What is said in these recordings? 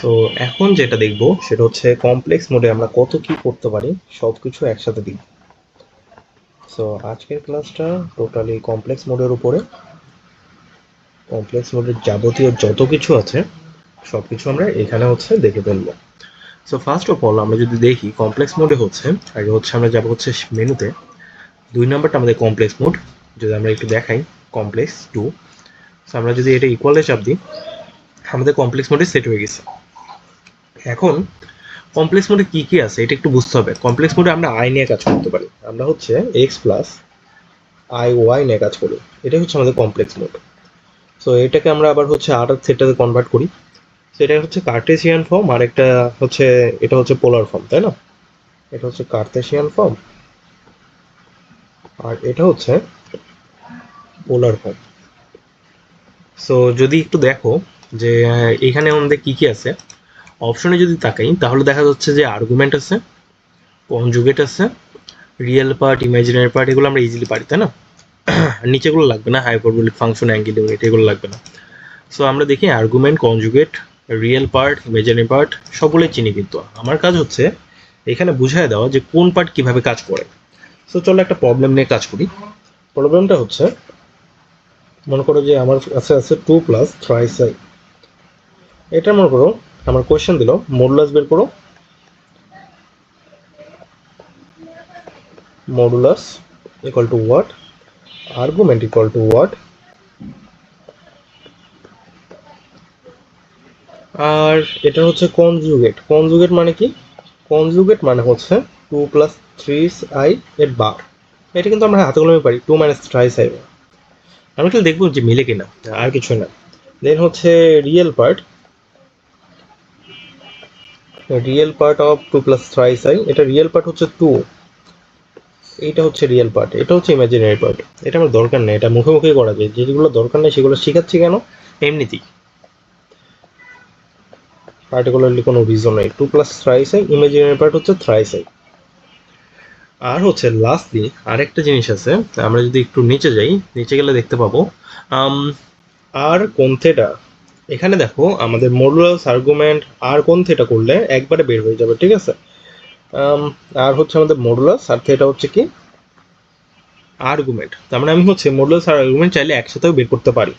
So এখন যেটা দেখব সেটা হচ্ছে কমপ্লেক্স মোডে আমরা কত কি করতে পারি সবকিছু একসাথে দিই। সো আজকের ক্লাসটা টোটালি কমপ্লেক্স মোডের উপরে। কমপ্লেক্স মোডের যাবতীয় যত কিছু আছে সবকিছু আমরা এখানে হচ্ছে দেখে ফেলবো। সো ফার্স্ট অফ অল আমরা যদি দেখি কমপ্লেক্স মোডে হচ্ছে আগে হচ্ছে আমরা যাবো হচ্ছে মেনুতে। 2 নাম্বারটা আমাদের কমপ্লেক্স মোড, যদি আমরা একটু দেখাই কমপ্লেক্স 2। সো আমরা যদি এটা ইকুয়ালে চাপ দিই আমাদের কমপ্লেক্স মোডে সেট হয়ে গেছে। এখন কমপ্লেক্স মোডে কি কি আছে এটা একটু বুঝতে হবে। কমপ্লেক্স মোডে আমরা আই নিয়ে কাজ করতে পারি, আমরা হচ্ছে এক্স প্লাস আই ওয়াই নিয়ে কাজ করি, এটাই হচ্ছে আমাদের কমপ্লেক্স মোড। সো এটাকে আমরা আবার হচ্ছে আর সেটটাতে কনভার্ট করি। সো এটা হচ্ছে কার্টেসিয়ান ফর্ম, আর একটা হচ্ছে এটা হচ্ছে পোলার ফর্ম, তাই না? এটা হচ্ছে কার্টেসিয়ান ফর্ম আর এটা হচ্ছে পোলার ফর্ম। সো যদি একটু দেখো যে এখানে আমাদের কি কি আছে, অপশনে যদি তাকাই তাহলে দেখা যাচ্ছে যে আর্গুমেন্ট আছে, কনজুগেট আছে, রিয়েল পার্ট, ইমাজিনারি পার্ট, এগুলো আমরা ইজিলি পারি, তাই না? নিচেগুলো লাগবে না, হাইপারবোলিক ফাংশন, অ্যাঙ্গেল ইউনিট, এগুলো লাগবে না। সো আমরা দেখি argument, conjugate, real part, imaginary part সবগুলোই চিনি, কিন্তু আমার কাজ হচ্ছে এখানে বুঝায় দেওয়া যে কোন পার্ট কিভাবে কাজ করে। সো চলো একটা প্রবলেম নিয়ে কাজ করি। প্রবলেমটা হচ্ছে মনে করো যে আমার কাছে আছে 2 প্লাস থ্রাইস আই। এটা মনে করো আমার কোয়েশ্চেন দিল মডুলাস বের করো। Modulus equal to what, argument equal to what, আর এটা হচ্ছে কনজুগেট। কনজুগেট মানে কি? কনজুগেট মানে হচ্ছে 2 প্লাস 3i এর বার। এটা কিন্তু আমরা হাতে কলমে পারি 2 মাইনাস থ্রাইস আই। আমরা কিন্তু দেখবো যে মিলে কিনা, আর কিছু না। দেন হচ্ছে real part, real part of 2 plus thrice I, এটা রিয়েল পার্ট হচ্ছে 2, এইটা হচ্ছে রিয়েল পার্ট, এটা হচ্ছে ইমাজিনারি পার্ট। এটা আমার দরকার নেই, এটা মুখে মুখে করা যায়, যেগুলো দরকার নেই সেগুলো শেখাচ্ছি কেন? এমনিতেই, পার্টিকুলারলি কোনো রিজন নেই। 2 plus thrice I, imaginary part হচ্ছে থ্রাইস আই। আর হচ্ছে লাস্টলি আরেকটা জিনিস আছে, আমরা যদি একটু নিচে যাই, নিচে গেলে দেখতে পাবো আর কোন থেটা। এখানে দেখো আমাদের মডুলাস আর্গুমেন্ট আর কোন থেটা করলে একবারে বের হয়ে যাবে, ঠিক আছে? আর হচ্ছে আমাদের মডুলাস আর থেটা হচ্ছে কি আর্গুমেন্ট, তার মানে আমি হচ্ছে মডুলাস আর আর্গুমেন্ট চাইলে একসাথেও বের করতে পারি।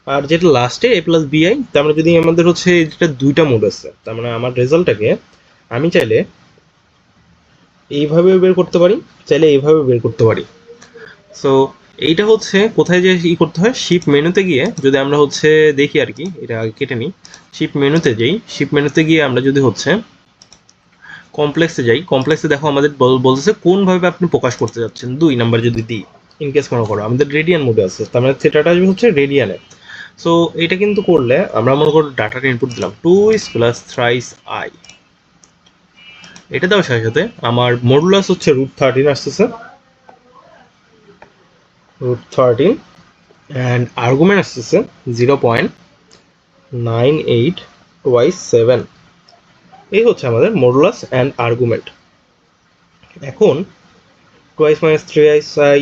আর যেটা লাস্টে এ প্লাস বিআই, তার মানে যদি আমাদের হচ্ছে যেটা দুইটা মোড আছে, তার মানে আমার রেজাল্টটাকে আমি চাইলে এইভাবেও বের করতে পারি, চাইলে এইভাবেও বের করতে পারি। সো এইটা হচ্ছে কোথায় যে ই করতে হয়, শিপ মেনুতে গিয়ে যদি আমরা হচ্ছে দেখি আর কি, এটা আগে কেটে নিই। শিপ মেনুতে যাই, শিপ মেনুতে গিয়ে আমরা যদি হচ্ছে কমপ্লেক্সে যাই, কমপ্লেক্সে দেখো আমাদের বলতেছে কোনভাবে আপনি প্রকাশ করতে যাচ্ছেন। 2 নাম্বার যদি দিই, ইনকেস মনে করো আমাদের রেডিয়ান মোডে আছে, তার মানে থেটাটা আসবে হচ্ছে রেডিয়ানে। সো এটা কিন্তু করলে আমরা মনে করো ডাটার ইনপুট দিলাম 2 ইস প্লাস থ্রাইস আই, এটা দেওয়ার সাথে সাথে আমার মডুলাস হচ্ছে √13 আসতেছে, √13, অ্যান্ড আর্গুমেন্ট আসতেছে 0.98 টোয়াইস 7। এই হচ্ছে আমাদের মডুলাস অ্যান্ড আর্গুমেন্ট। এখন twice minus three I I,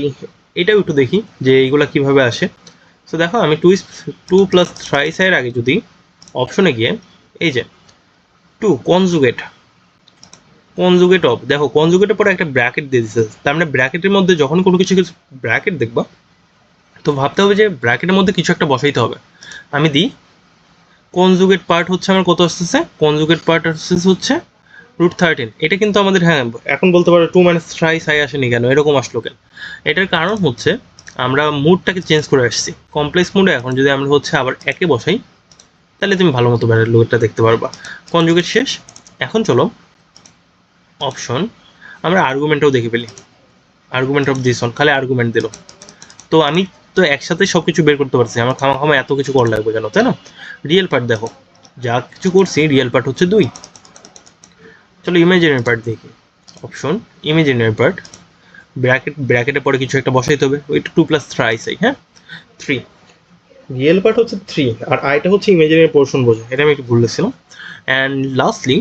এটাও একটু দেখি যে এইগুলো কিভাবে আসে। তো দেখো আমি 2 প্লাস থ্রাইস আইয়ের আগে যদি অপশনে গিয়ে এই যে 2 কনজুগেট, কনজুগেট অফ, দেখো কনজুগেটের পরে একটা ব্র্যাকেট দিয়ে দিচ্ছে, তার মানে ব্র্যাকেটের মধ্যে যখন কোনো কিছু ব্র্যাকেট দেখবা তো ভাবতে হবে যে ব্র্যাকেটের মধ্যে কিছু একটা বসাইতে হবে। আমি দিই কনজুগেট পার্ট হচ্ছে আমার কত আসতেছে, কনজুগেট পার্ট আসতেছে হচ্ছে √13। এটা কিন্তু আমাদের, হ্যাঁ এখন বলতে পারো 2 মাইনাস থ্রাইস আই আসেনি কেন, এরকম আসলো কেন? এটার কারণ হচ্ছে আমরা মুডটাকে চেঞ্জ করে আসছি কমপ্লেক্স মুডে। এখন যদি আমরা হচ্ছে আবার একে বসাই তাহলে তুমি ভালো মতো ভ্যালুটা দেখতে পারবা। কনজুগেট শেষ, এখন চলো অপশন, আমরা আর্গুমেন্টটাও দেখে ফেলি। আর্গুমেন্ট অফ দিস ওয়ান, খালি আর্গুমেন্ট দিল, তো আমি তো একসাথে সব কিছু বের করতে পারছি, আমার খামা এত কিছু করা লাগবে কেন, তাই না? রিয়েল পার্ট দেখো, যা কিছু করছি রিয়েল পার্ট হচ্ছে 2। চলো ইমাজিনারি পার্ট দেখি, অপশন ইমাজিনারি পার্ট, ব্র্যাকেটের পরে কিছু একটা বসাইতে হবে, ওইটা 2 প্লাস থ্রাইস আই, হ্যাঁ 3। রিয়েল পার্ট হচ্ছে 3 আর আইটা হচ্ছে ইমাজিনারি পোর্শন বোঝে, এটা আমি একটু ভুলতেছিলাম। অ্যান্ড লাস্টলি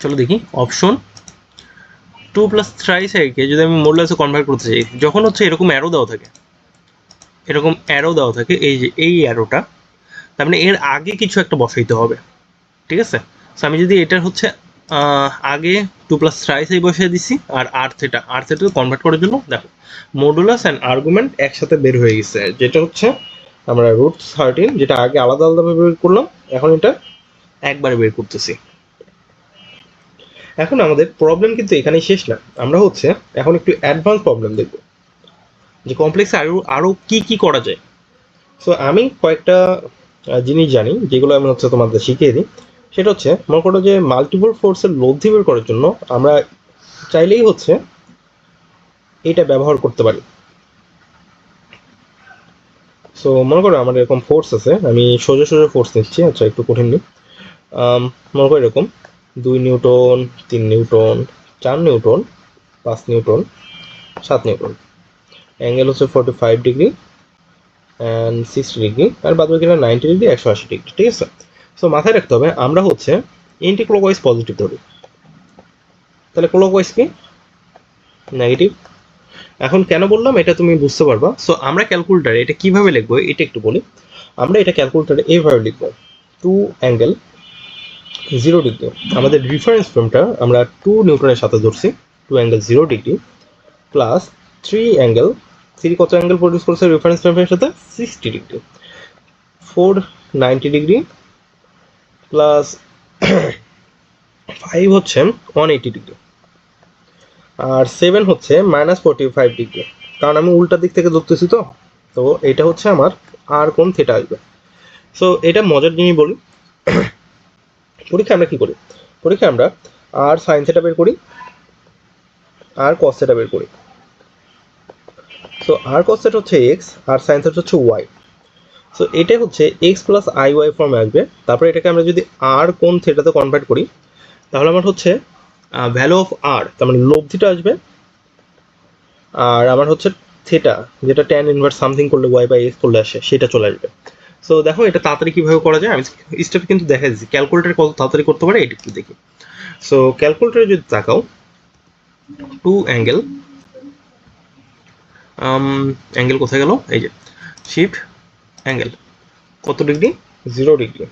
চলো দেখি অপশন 2 প্লাস থ্রাইস আইকে যদি আমি মডুলাসে কনভার্ট করতে চাই, যখন হচ্ছে এরকম অ্যারো দেওয়া থাকে, এই যে এই অ্যারোটা, তার মানে এর আগে কিছু একটা বসাইতে হবে। ঠিক আছে। সো আমি যদি এটার হচ্ছে আগে 2+3i বসিয়ে দিছি আর আর থেটা কনভার্ট করার জন্য দেখো মডুলাস অ্যান্ড আর্গুমেন্ট একসাথে বের হয়ে গেছে, যেটা হচ্ছে আমরা √13 যেটা আগে আলাদা আলাদাভাবে বের করলাম, এখন এটা একবারে বের করতেছি। এখন আমাদের প্রবলেম কিন্তু এখানেই শেষ না, আমরা হচ্ছে এখন একটু অ্যাডভান্স প্রবলেম দেখব যে কমপ্লেক্সে আরও কি কি করা যায়। সো আমি কয়েকটা জিনিস জানি যেগুলো আমি হচ্ছে তোমাদের শিখিয়ে দিই। সেটা হচ্ছে মনে করো যে মাল্টিপল ফোর্সের লব্ধি বের করার জন্য আমরা চাইলেই হচ্ছে এটা ব্যবহার করতে পারি। সো মনে করো আমার এরকম ফোর্স আছে, আমি সোজা সোজা ফোর্স নিচ্ছি, আচ্ছা একটু কঠিন নিই। মনে করো এরকম 2 Newton, 3 Newton, 4 Newton, 5 Newton, 7 Newton. Angle হচ্ছে 45 ডিগ্রি অ্যান্ড 60 ডিগ্রি, আর বাদ বাকিটা 90 ডিগ্রি, 180 ডিগ্রি। ঠিক আছে। সো মাথায় রাখতে হবে আমরা হচ্ছে এন্টি ক্লকওয়াইজ পজিটিভ ধরি, তাহলে ক্লকওয়াইজ কি নেগেটিভ। এখন কেন বললাম এটা তুমি বুঝতে পারবা। সো আমরা ক্যালকুলেটারে এটা কিভাবে লিখবো এটা একটু বলি। আমরা এটা ক্যালকুলেটারে এইভাবে লিখবো, 2 অ্যাঙ্গেল 0 ডিগ্রি। আমাদের রেফারেন্স ফ্রেমটা আমরা 2 নিউটনের সাথে ধরছি, 2 অ্যাঙ্গেল 0 ডিগ্রি প্লাস 3 অ্যাঙ্গেল, 3 কত অ্যাঙ্গেল প্রডিউস করছে রেফারেন্স ফ্রেমের সাথে 60 ডিগ্রি, 490 ডিগ্রি প্লাস 5 হচ্ছে 180 ডিগ্রি, আর 7 হচ্ছে -45 ডিগ্রি, কারণ আমি উল্টা দিক থেকে ধরতেছি। তো তো এটা হচ্ছে আমার আর কোণ থিটা আসবে। সো এটা মজার জিনিস বলি, পরীক্ষা আমরা কি করি, পরীক্ষা আমরা আর সাইন থিটা বের করি আর কস থিটা বের করি। সো আর কস থিটা হচ্ছে এক্স আর সাইন থিটা হচ্ছে ওয়াই। সো এটা হচ্ছে এক্স প্লাস আই ওয়াই ফর্মে আসবে। তারপরে এটাকে আমরা যদি আর কোণ থিটাতে কনভার্ট করি তাহলে আমার হচ্ছে ভ্যালু অফ আর, তার মানে লব্ধিটা আসবে, আর আমার হচ্ছে থিটা যেটা ট্যান ইনভার্স সামথিং করলে ওয়াই বাই এক্স করলে আসে সেটা চলে আসবে। সো দেখো এটা তাড়াতাড়ি কীভাবে করা যায়, আমি স্টেপ কিন্তু দেখা দিচ্ছি, ক্যালকুলেটার কত তাড়াতাড়ি করতে পারে এটা একটু দেখি। সো ক্যালকুলেটারে যদি তাকাও, 2 অ্যাঙ্গেল, অ্যাঙ্গেল কোথায় গেল, এই যে শিফট অ্যাঙ্গেল কত ডিগ্রি, 0 ডিগ্রি,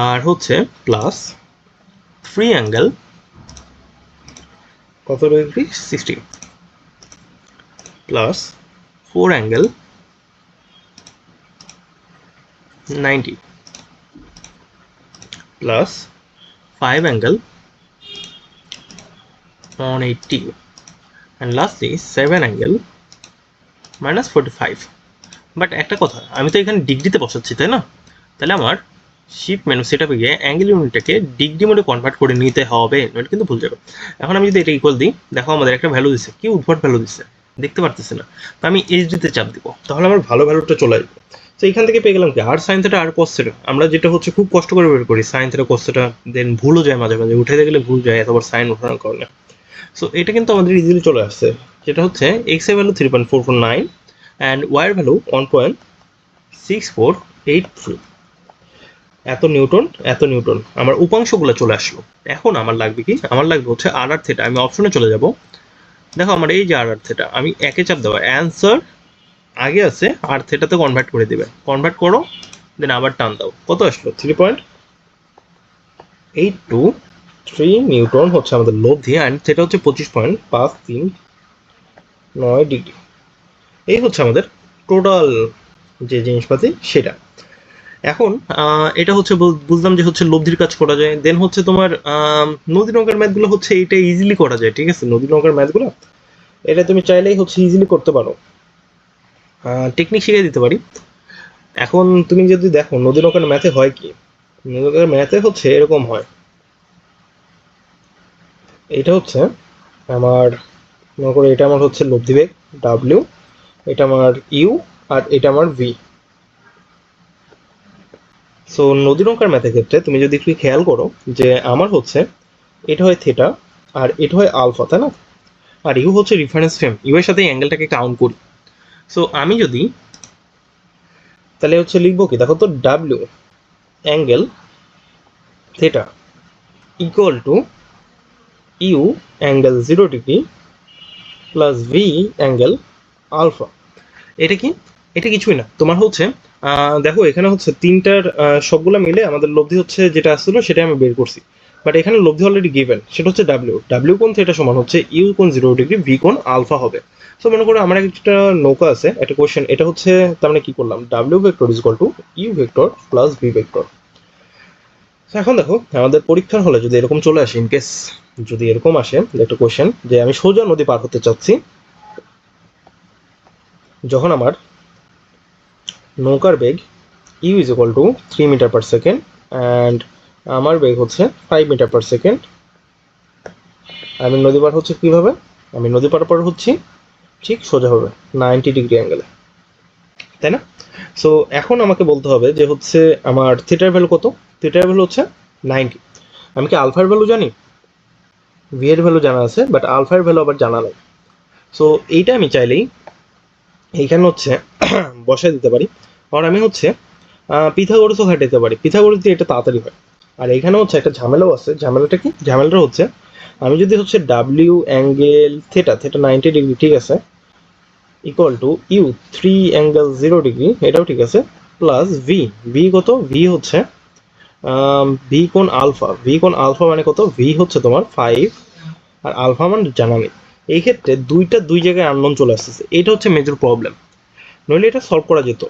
আর হচ্ছে প্লাস 3 অ্যাঙ্গেল কত degree, 60, plus 4 angle 90, plus 5 angle 180, and lastly 7 angle -45। But একটা কথা, আমি তো এখানে ডিগ্রিতে বসাচ্ছি তাই না, তাহলে আমার শিফট মেনু সেট আপে গিয়ে অ্যাঙ্গেল ইউনিটটাকে ডিগ্রি মোডে কনভার্ট করে নিতে হবে, নইলে কিন্তু ভুল যাবে। এখন আমি যদি এটা ইকুয়াল দিই, দেখো আমাদের একটা ভ্যালু দিচ্ছে, কি উদ্ভট ভ্যালু দিচ্ছে দেখতে পারতেছি না। তো আমি এইচডিতে চাপ দিব, তাহলে আমার ভালো ভ্যালুটা চলে আসবে। তো এইখান থেকে পেয়ে গেলাম কি আর সাইন থিটা আর কস থিটা। আমরা যেটা হচ্ছে খুব কষ্ট করে বের করি সাইন থিটা কস থিটা, দেন ভুলও যায় মাঝে মাঝে, উঠাইতে গেলে ভুল যায় এতবার সাইন ওঠানোর কারণে। সো এটা কিন্তু আমাদের ইজিলি চলে আসছে, যেটা হচ্ছে এক্স এর ভ্যালু 3.449 অ্যান্ড ওয়াই এর ভ্যালু 1.6483। এত নিউটন আমার উপাংশগুলো চলে আসলো। এখন আমার লাগবে কি, আমার লাগবে হচ্ছে আর আর থিটা। আমি অপশনে চলে যাব, দেখো আমার এই যে আর আর থিটা, আমি একে চাপ দেবো, অ্যান্সার আগে আছে আর থিটাতে কনভার্ট করে দেবে, কনভার্ট করো, দেন আবার টান দাও, কত আসলো 3.823 নিউটন হচ্ছে আমাদের লব্ধি, অ্যান্ড থিটা হচ্ছে 25.539 ডিগ্রি। এই হচ্ছে আমাদের টোটাল যে জিনিসপাতি সেটা। এখন এটা হচ্ছে বুঝলাম যে হচ্ছে লব্ধির কাজ করা যায়। দেন হচ্ছে তোমার নদী নৌকার ম্যাথগুলো হচ্ছে এটা ইজিলি করা যায়। ঠিক আছে, নদী নৌকার ম্যাথগুলো এটা তুমি চাইলেই হচ্ছে ইজিলি করতে পারো, টেকনিক শিখিয়ে দিতে পারি। এখন তুমি যদি দেখো নদী নৌকার ম্যাথে হয় কি, নদী নৌকার ম্যাথে হচ্ছে এরকম হয়, এটা হচ্ছে আমার মনে করো এটা আমার হচ্ছে লব্ধিবেগ ডাব্লিউ, এটা আমার ইউ, আর এটা আমার ভি। সো নদী নৌকার ম্যাথের ক্ষেত্রে তুমি যদি একটু খেয়াল করো যে আমার হচ্ছে এটা হয় থিটা আর এটা হয় আলফা, তাই না, আর ইউ হচ্ছে রেফারেন্স ফ্রেম, ইউ এর সাথে অ্যাঙ্গেলটাকে কাউন্ট করি। সো আমি যদি তাহলে হচ্ছে লিখবো কি, দেখো তো W angle theta equal to U angle 0 degree plus V angle alpha. এটা কি, এটা কিছুই না, তোমার হচ্ছে দেখো এখানে হচ্ছে তিনটার সবগুলো মিলে আমাদের লব্ধি হচ্ছে যেটা আসছিল সেটাই আমি বের করছি, বাট এখানে লব্ধি অলরেডি গিভেন, সেটা হচ্ছে ডাব্লিউ ডাব্লিউ কোণ থিটা সমান হচ্ছে ইউ কোণ 0 ডিগ্রি ভি কোণ আলফা হবে। সো মনে করো আমার একটা নৌকা আছে, একটা কোয়েশ্চেন, এটা হচ্ছে তার মানে কি করলাম, W vector is equal to U vector plus V vector. এখন দেখো আমাদের পরীক্ষার হলে যদি এরকম চলে আসে, ইনকেস যদি এরকম আসে একটা কোয়েশ্চেন যে আমি সোজা নদী পার হতে চাচ্ছি, যখন আমার নৌকার বেগ u is equal to 3 metre per second and আমার বেগ হচ্ছে 5 মিটার পার সেকেন্ড, আমি নদী পার হচ্ছে কিভাবে, আমি নদী পার হচ্ছি ঠিক সোজাভাবে 90 ডিগ্রি অ্যাঙ্গেলে, তাই না? সো এখন আমাকে বলতে হবে যে হচ্ছে আমার থিটার ভ্যালু কত, থিটার ভ্যালু হচ্ছে 90। আমি কি আলফার ভ্যালু জানি? ভি এর ভ্যালু জানা আছে, বাট আলফার ভ্যালু আবার জানা নাই। সো এইটা আমি চাইলেই এইখানে হচ্ছে বসায় দিতে পারি, আর আমি হচ্ছে পিথাগোরাসও খাটাইতে পারি, পিথাগোরাস দিয়ে এটা তাড়াতাড়ি হয়। আর এখানে হচ্ছে একটা ঝামেলাও আছে, ঝামেলাটা কি, ঝামেলাটা হচ্ছে আমি যদি হচ্ছে W angle theta theta 90 degree ঠিক আছে equal to U 3 angle 0 degree, এটাও ঠিক আছে, প্লাস ভি, ভি কত, ভি হচ্ছে ভি কোণ আলফা, ভি কোণ আলফা মানে কত, ভি হচ্ছে তোমার 5 আর আলফা মান জানা নেই। এই ক্ষেত্রে দুই জায়গায় আননোন চলে আসতেছে, এটা হচ্ছে মেজর প্রবলেম, নইলে এটা সলভ করা যেত,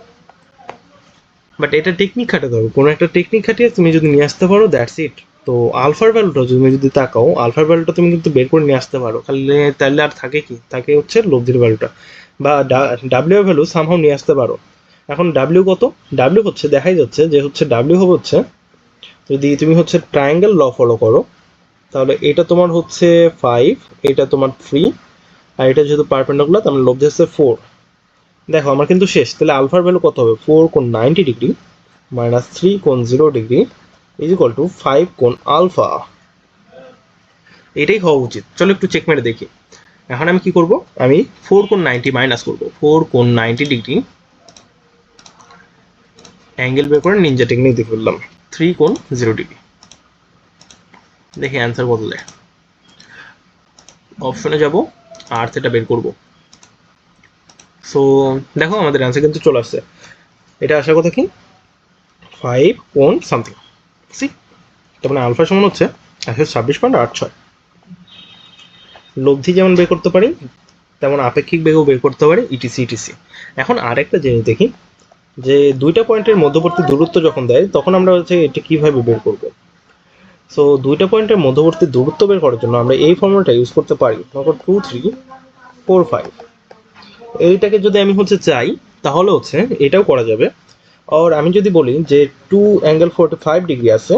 বাট এটা টেকনিক খাটাতে হবে, কোনো একটা টেকনিক খাটিয়ে তুমি যদি নিয়ে আসতে পারো দ্যাটস ইট। তো আলফার ভ্যালুটা তুমি যদি তাকাও, আলফার ভ্যালুটা তুমি কিন্তু বের করে নিয়ে আসতে পারো, খালি তাহলে আর থাকে কি, থাকে হচ্ছে লব্ধির ভ্যালুটা, বা ডাব্লিউ ভ্যালু সামহাও নিয়ে আসতে পারো। এখন ডাব্লিউ কত, ডাব্লিউ হচ্ছে দেখাই যাচ্ছে যে হচ্ছে ডাব্লিউ হবে হচ্ছে, যদি তুমি হচ্ছে ট্রায়াঙ্গেল ল ফলো করো তাহলে এটা তোমার হচ্ছে 5, এটা তোমার 3, আর এটা যেহেতু পারপেন্ডিকুলার তার মানে লব্ধি হচ্ছে 4। দেখো আমার কিন্তু শেষ, তাহলে আলফার ভ্যালু কত হবে, 4 কোণ 90 ডিগ্রি মাইনাস 3 কোণ 0 ডিগ্রি ইজ ইকুয়াল টু 5 কোণ আলফা। এটাই হওয়া উচিত, চলো একটু চেক মেরে দেখি। এখন আমি কি করব, আমি 4 কোণ 90 মাইনাস করবো, 4 কোণ 90 ডিগ্রি অ্যাঙ্গেল বের করে নিনজা টেকনিক দিয়ে ফেললাম, 3 কোণ 0 ডিগ্রি, দেখি অ্যান্সার কত দেয়। অপশনে যাব, আর থিটা বের করব। সো দেখো আমাদের অ্যান্সার কিন্তু চলে আসছে, এটা আসার কথা কি 5 কোণ সামথিং, সি তার মানে আলফা সমান হচ্ছে 126.86। লব্ধি যেমন বের করতে পারি তেমন আপেক্ষিক বেগও বের করতে পারি, ইটিসি ইটিসি। এখন আরেকটা জিনিস দেখি, যে দুইটা পয়েন্টের মধ্যবর্তী দূরত্ব যখন দেয় তখন আমরা হচ্ছে এটা কিভাবে বের করব। সো দুইটা পয়েন্টের মধ্যবর্তী দূরত্ব বের করার জন্য আমরা এই ফর্মুলাটা ইউজ করতে পারি, মনে 2 3 4 5, এইটাকে যদি আমি হচ্ছে চাই তাহলে হচ্ছে এটাও করা যাবে। আর আমি যদি বলি যে 2 অ্যাঙ্গেল 45 ডিগ্রি আছে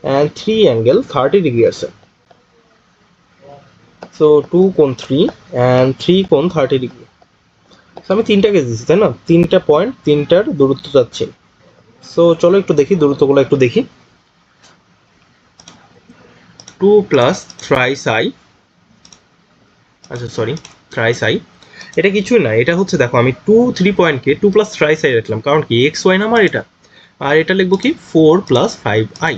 অ্যান্ড 3 অ্যাঙ্গেল 30 ডিগ্রি আছে, সো 2 কোণ 3 অ্যান্ড 3 কোণ 30 ডিগ্রি। সো আমি তিনটা কেস দিচ্ছি তাই না, তিনটা পয়েন্ট, তিনটার দূরত্ব যাচ্ছে। সো চলো একটু দেখি দূরত্বগুলো একটু দেখি, 2 প্লাস থ্রাইস আই, আচ্ছা সরি থ্রাইস আই, এটা কিছুই না, এটা হচ্ছে দেখো আমি 2 3 পয়েন্টকে 2 প্লাস থ্রাইস আই রাখলাম, কারণ কি এক্স ওয়াই না আমার এটা, আর এটা লিখবো কি 4 প্লাস 5 আই।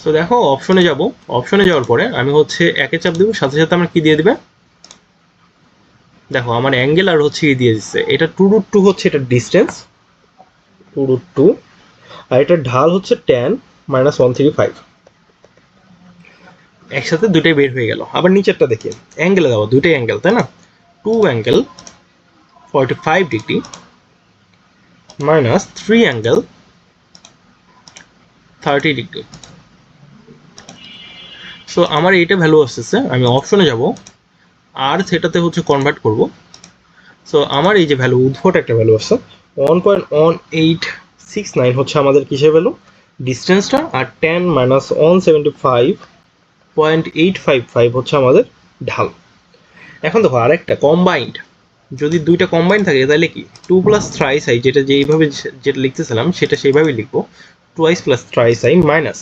তো দেখো অপশনে যাব, অপশনে যাওয়ার পরে আমি হচ্ছে একে চাপ দেবো, সাথে সাথে আমার কি দিয়ে দিবে, দেখো আমার অ্যাঙ্গেল আর হচ্ছে কি দিয়ে দিচ্ছে, এটা 2√2 হচ্ছে এটা ডিস্টেন্স 2√2, আর এটা ঢাল হচ্ছে tan -135, একসাথে দুটাই বের হয়ে গেল। আবার নিচেরটা দেখি, অ্যাঙ্গেলে দেওয়া দুটাই অ্যাঙ্গেল তাই না, 2 angle 45 degree minus 3 angle 30 degree. So আমার এইটা ভ্যালু আসতেছে, আমি অপশনে যাব, আর সেটাতে হচ্ছে কনভার্ট করব। সো আমার এই যে ভ্যালু উদ্ভট একটা ভ্যালু আসছে 1.1869 হচ্ছে আমাদের কিসের ভ্যালু, ডিস্টেন্সটা, আর tan -175.855 হচ্ছে আমাদের ঢাল। এখন দেখো আরেকটা কম্বাইন্ড, যদি দুইটা কম্বাইন্ড থাকে তাহলে কি 2 প্লাস থ্রাইস আই, যেটা যেইভাবে যেটা লিখতেছিলাম সেটা সেইভাবেই লিখবো, twice plus thrice I minus,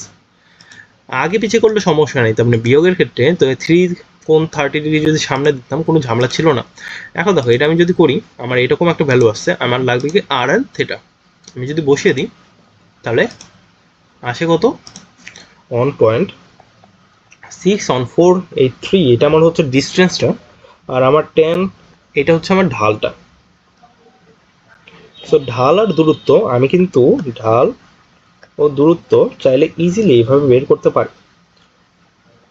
আগে পিছিয়ে করলে সমস্যা নেই, তার মানে বিয়োগের ক্ষেত্রে তো 3 কোণ 30 ডিগ্রি যদি সামনে দিতাম কোনো ঝামেলা ছিল না। এখন দেখো এটা আমি যদি করি আমার এরকম একটা ভ্যালু আসছে, আমার লাগবে কি আর এন থেটা, আমি যদি বসিয়ে দিই তাহলে আসে কত 1.61483, এটা আমার হচ্ছে ডিস্টেন্সটা, আর আমার 10 এটা হচ্ছে আমার ঢালটা। সো ঢাল আর দূরত্ব, আমি কিন্তু ঢাল ও দূরত্ব চাইলে ইজিলি এইভাবে বের করতে পারি।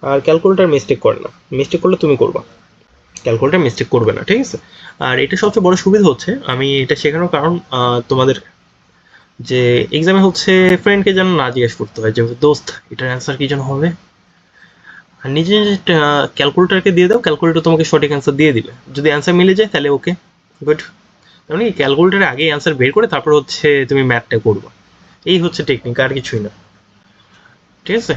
আর ক্যালকুলেটার মিস্টেক করে না, মিস্টেক করলে তুমি করবা, ক্যালকুলেটার মিস্টেক করবে না, ঠিক আছে। আর এটা সবচেয়ে বড় সুবিধা হচ্ছে আমি এটা শেখানোর কারণ তোমাদের যে এক্সামে হচ্ছে ফ্রেন্ডকে যেন না জিজ্ঞেস করতে হয় যে দোস্ত এটার অ্যান্সার কি যেন হবে, আর নিজে নিজে ক্যালকুলেটারকে দিয়ে দাও, ক্যালকুলেটর তোমাকে সঠিক অ্যান্সার দিয়ে দিবে। যদি অ্যান্সার মিলে যায় তাহলে ওকে, গুড। মানে ক্যালকুলেটারে আগে অ্যান্সার বের করে তারপর হচ্ছে তুমি ম্যাথটা করবা, এই হচ্ছে টেকনিক, আর কিছুই না, ঠিক আছে।